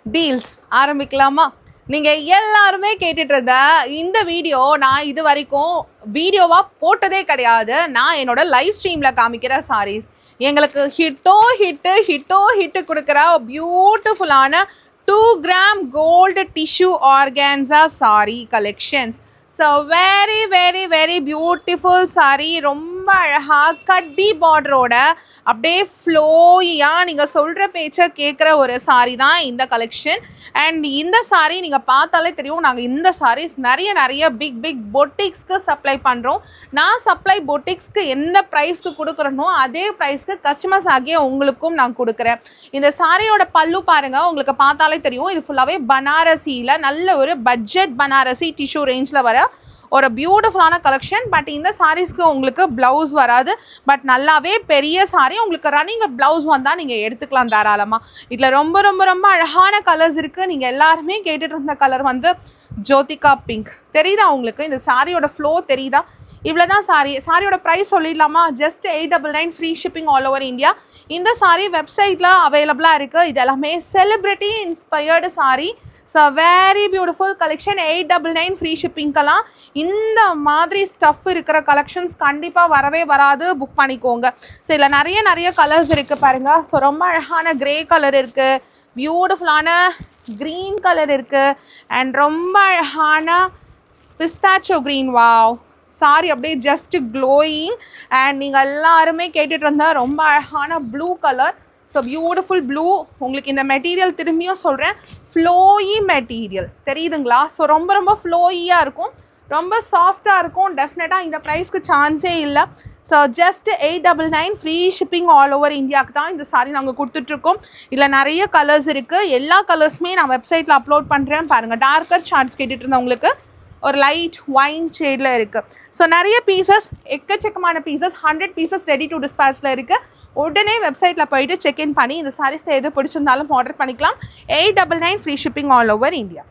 Deals ஆரம்பிக்கலாமா? நீங்கள் எல்லாருமே கேட்டுட்டு இருந்த இந்த வீடியோ நான் இது வரைக்கும் வீடியோவாக போட்டதே கிடையாது. நான் என்னோட லைவ் ஸ்ட்ரீமில் காமிக்கிற சாரீஸ் எங்களுக்கு ஹிட்டு கொடுக்குற பியூட்டிஃபுல்லான 2 gram gold tissue organza sari collections. So very beautiful sari. ரொம்ப அழகாக கட்டி பார்டரோட அப்படியே ஃப்ளோயாக நீங்கள் சொல்கிற பேச்சை கேட்குற ஒரு சாரீ தான் இந்த கலெக்ஷன். அண்ட் இந்த சாரீ நீங்கள் பார்த்தாலே தெரியும், நாங்கள் இந்த சாரீஸ் நிறைய பிக் பொட்டிக்ஸ்க்கு சப்ளை பண்ணுறோம். நான் சப்ளை பொட்டிக்ஸ்க்கு எந்த ப்ரைஸ்க்கு கொடுக்குறனோ அதே ப்ரைஸ்க்கு கஸ்டமர்ஸ் ஆகிய உங்களுக்கும் நான் கொடுக்குறேன். இந்த சாரியோட பல்லு பாருங்கள், உங்களுக்கு பார்த்தாலே தெரியும். இது ஃபுல்லாகவே பனாரசியில் நல்ல ஒரு பட்ஜெட் பனாரசி டிஷ்யூ ரேஞ்சில் வர ஒரு பியூட்டிஃபுல்லான கலெக்ஷன். பட் இந்த சாரீஸ்க்கு உங்களுக்கு ப்ளவுஸ் வராது. பட் நல்லாவே பெரிய சாரீ, உங்களுக்கு ரன்னிங் ப்ளவுஸ் வந்தால் நீங்கள் எடுத்துக்கலாம் தாராளமாக. இதில் ரொம்ப அழகான கலர்ஸ் இருக்குது. நீங்கள் எல்லாருமே கேட்டுட்டு இருந்த கலர் வந்து ஜோதிகா பிங்க். தெரியுதா உங்களுக்கு? இந்த சாரியோட ஃப்ளோ தெரியுதா? இவ்வளோ தான் சாரியோட ப்ரைஸ் சொல்லிடலாமா? Just 899 free shipping all over India. இந்த சாரீ வெப்சைட்டில் அவைலபிளாக இருக்குது. இது எல்லாமே celebrity inspired sari. So very beautiful collection. 899 free ஷிப்பிங்கெல்லாம் இந்த மாதிரி ஸ்டஃப் இருக்கிற கலெக்ஷன்ஸ் கண்டிப்பாக வரவே வராது. புக் பண்ணிக்கோங்க. ஸோ இதில் நிறைய கலர்ஸ் இருக்குது பாருங்கள். ஸோ ரொம்ப அழகான க்ரே கலர் இருக்குது, பியூட்டிஃபுல்லான க்ரீன் கலர் இருக்குது, அண்ட் ரொம்ப அழகான பிஸ்தாச்சோ க்ரீன். வாவ், சாரி அப்படியே ஜஸ்ட் க்ளோயிங். அண்ட் நீங்கள் எல்லாருமே கேட்டுட்டு இருந்தால் ரொம்ப அழகான blue colour. So beautiful blue. உங்களுக்கு இந்த மெட்டீரியல் திரும்பியும் சொல்கிறேன், ஃப்ளோயி மெட்டீரியல் தெரியுதுங்களா? ஸோ ரொம்ப ஃப்ளோயியாக இருக்கும், ரொம்ப சாஃப்டாக இருக்கும். டெஃபினட்டாக இந்த ப்ரைஸ்க்கு சான்ஸே இல்லை. So just 899 free shipping all over இந்தியாவுக்கு தான் இந்த சாரீ நாங்கள் கொடுத்துட்ருக்கோம். இதில் நிறைய கலர்ஸ் இருக்குது. எல்லா கலர்ஸுமே நான் வெப்சைட்டில் அப்லோட் பண்ணுறேன் பாருங்கள். டார்க்கர் சார்ட்ஸ் கேட்டுட்டு இருந்தவங்களுக்கு ஒரு லைட் ஒயின் ஷேடில் இருக்குது. ஸோ நிறைய பீசஸ், எக்கச்சக்கமான பீசஸ், 100 பீசஸ் ரெடி டு டிஸ்பேச்சில் இருக்குது. உடனே வெப்சைட்டில் போயிட்டு செக்இன் பண்ணி இந்த சாரீஸ் எது பிடிச்சிருந்தாலும் ஆர்டர் பண்ணிக்கலாம். 899 free shipping all over India.